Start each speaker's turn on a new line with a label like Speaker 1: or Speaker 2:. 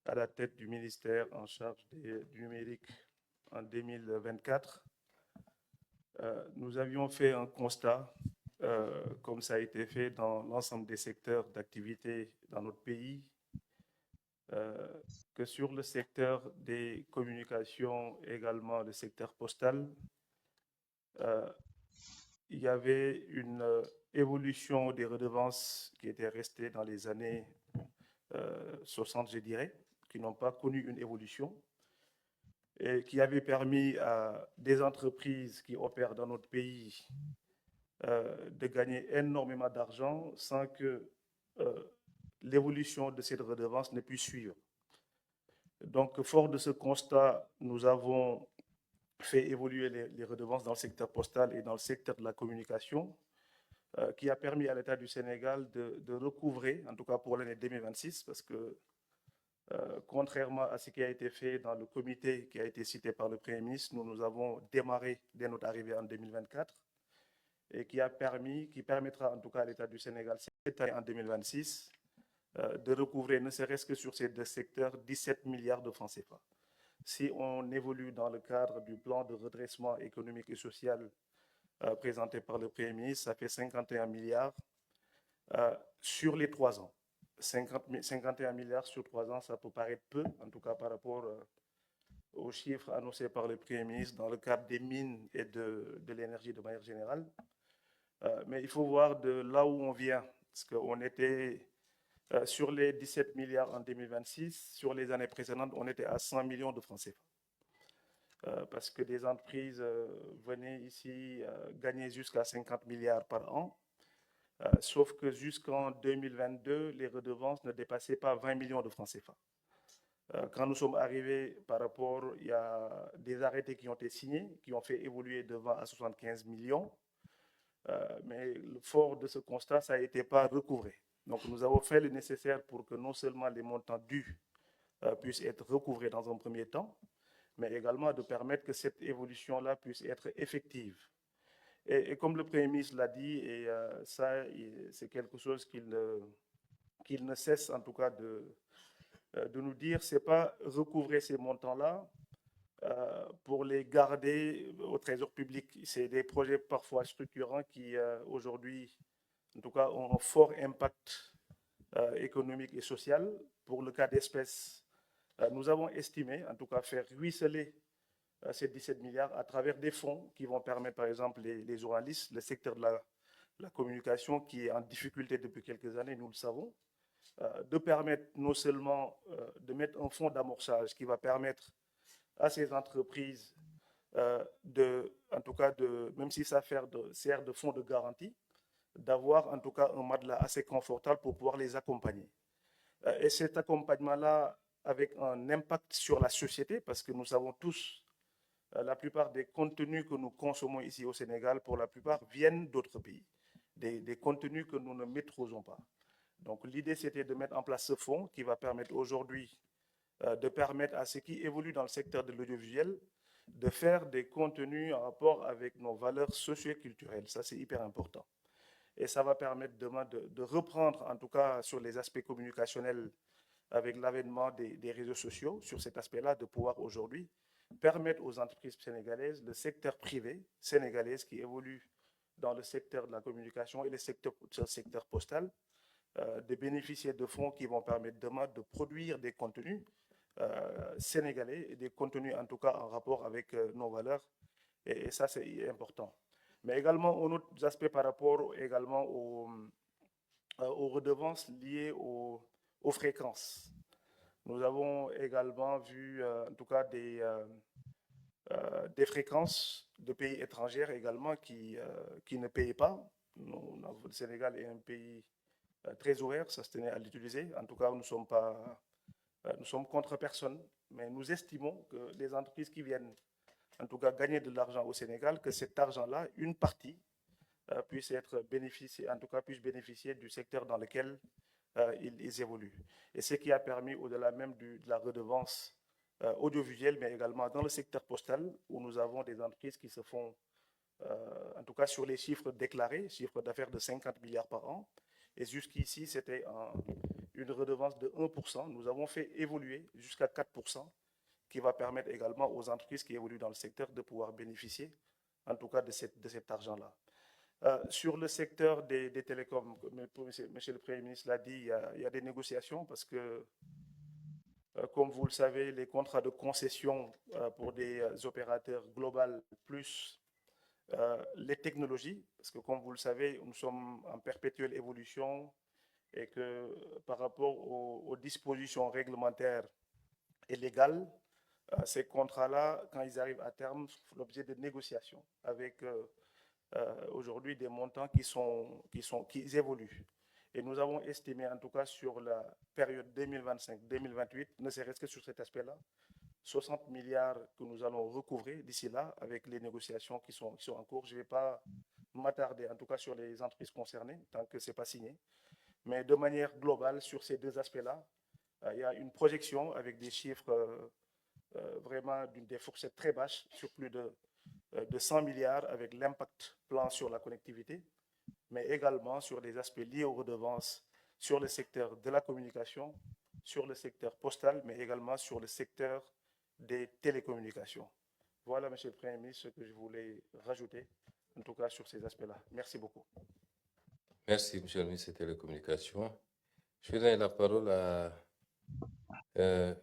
Speaker 1: à la tête du ministère en charge du numérique en 2024, nous avions fait un constat, comme ça a été fait dans l'ensemble des secteurs d'activité dans notre pays, euh, que sur le secteur des communications, également le secteur postal, euh, il y avait une évolution des redevances qui était restée dans les années 60, je dirais, qui n'ont pas connu une évolution et qui avait permis à des entreprises qui opèrent dans notre pays de gagner énormément d'argent sans que euh, l'évolution de cette redevance ne puisse suivre. Donc, fort de ce constat, nous avons fait évoluer les redevances dans le secteur postal et dans le secteur de la communication, qui a permis à l'État du Sénégal de recouvrer, en tout cas pour l'année 2026, parce que contrairement à ce qui a été fait dans le comité qui a été cité par le Premier ministre, nous avons démarré dès notre arrivée en 2024 et qui permettra en tout cas à l'État du Sénégal cette année en 2026 de recouvrer, ne serait-ce que sur ces deux secteurs, 17 milliards de francs CFA. Si on évolue dans le cadre du plan de redressement économique et social présenté par le Premier ministre, ça fait 51 milliards sur les 3 ans. 51 milliards sur 3 ans, ça peut paraître peu, en tout cas par rapport aux chiffres annoncés par le Premier ministre dans le cadre des mines et de l'énergie de manière générale. Mais il faut voir de là où on vient, parce qu'on était sur les 17 milliards en 2026, sur les années précédentes, on était à 100 millions de francs CFA. Parce que des entreprises venaient ici gagner jusqu'à 50 milliards par an, sauf que jusqu'en 2022, les redevances ne dépassaient pas 20 millions de francs CFA. Quand nous sommes arrivés par rapport, il y a des arrêtés qui ont été signés, qui ont fait évoluer de 20 à 75 millions. Mais le fort de ce constat, ça n'a pas recouvré. Donc nous avons fait le nécessaire pour que non seulement les montants dus puissent être recouvrés dans un premier temps, mais également de permettre que cette évolution-là puisse être effective. Et comme le Premier ministre l'a dit, et ça, c'est quelque chose qu'il ne cesse en tout cas de nous dire, c'est pas recouvrer ces montants-là pour les garder au trésor public. C'est des projets parfois structurants qui aujourd'hui, en tout cas, ont un fort impact économique et social. Pour le cas d'espèces, nous avons estimé, en tout cas, faire ruisseler ces 17 milliards à travers des fonds qui vont permettre, par exemple, les journalistes, le secteur de la communication qui est en difficulté depuis quelques années, nous le savons, de permettre non seulement de mettre un fonds d'amorçage qui va permettre à ces entreprises en tout cas, même si ça sert de fonds de garantie, d'avoir en tout cas un matelas assez confortable pour pouvoir les accompagner. Et cet accompagnement-là, avec un impact sur la société, parce que nous savons tous, la plupart des contenus que nous consommons ici au Sénégal, pour la plupart, viennent d'autres pays, des contenus que nous ne maîtrisons pas. Donc l'idée, c'était de mettre en place ce fonds qui va permettre aujourd'hui de permettre à ceux qui évoluent dans le secteur de l'audiovisuel de faire des contenus en rapport avec nos valeurs socio-culturelles. Ça, c'est hyper important. Et ça va permettre demain de reprendre, en tout cas sur les aspects communicationnels, avec l'avènement des réseaux sociaux, sur cet aspect-là, de pouvoir aujourd'hui permettre aux entreprises sénégalaises, le secteur privé sénégalais qui évolue dans le secteur de la communication et le secteur postal, de bénéficier de fonds qui vont permettre demain de produire des contenus sénégalais et des contenus en tout cas en rapport avec nos valeurs. Et ça, c'est important. Mais également, un autre aspect par rapport également aux redevances liées aux fréquences. Nous avons également vu, en tout cas, des fréquences de pays étrangers également qui ne payent pas. Le Sénégal est un pays très ouvert, ça se tenait à l'utiliser. En tout cas, nous sommes contre personne, mais nous estimons que les entreprises qui viennent, en tout cas, gagner de l'argent au Sénégal, que cet argent-là, une partie, puisse être bénéficié, en tout cas, puisse bénéficier du secteur dans lequel ils évoluent. Et ce qui a permis, au-delà même de la redevance audiovisuelle, mais également dans le secteur postal, où nous avons des entreprises qui se font, en tout cas sur les chiffres déclarés, chiffre d'affaires de 50 milliards par an. Et jusqu'ici, c'était une redevance de 1%. Nous avons fait évoluer jusqu'à 4%, qui va permettre également aux entreprises qui évoluent dans le secteur de pouvoir bénéficier, en tout cas, de cet argent-là. Sur le secteur des télécoms, Monsieur le Premier ministre l'a dit, il y a des négociations parce que, comme vous le savez, les contrats de concession pour des opérateurs globaux plus les technologies, parce que comme vous le savez, nous sommes en perpétuelle évolution et que par rapport aux dispositions réglementaires et légales, ces contrats-là, quand ils arrivent à terme, font l'objet de négociations avec aujourd'hui des montants qui évoluent. Et nous avons estimé, en tout cas sur la période 2025-2028, ne serait-ce que sur cet aspect-là, 60 milliards que nous allons recouvrer d'ici là avec les négociations qui sont en cours. Je ne vais pas m'attarder, en tout cas sur les entreprises concernées, tant que ce n'est pas signé. Mais de manière globale, sur ces deux aspects-là, il y a une projection avec des chiffres vraiment des fourchettes très basses, sur plus de 100 milliards avec l'impact plan sur la connectivité, mais également sur des aspects liés aux redevances sur le secteur de la communication, sur le secteur postal, mais également sur le secteur des télécommunications. Voilà, Monsieur le Premier ministre, ce que je voulais rajouter, en tout cas sur ces aspects-là. Merci beaucoup.
Speaker 2: Merci, Monsieur le ministre des Télécommunications. Je vais donner la parole à M.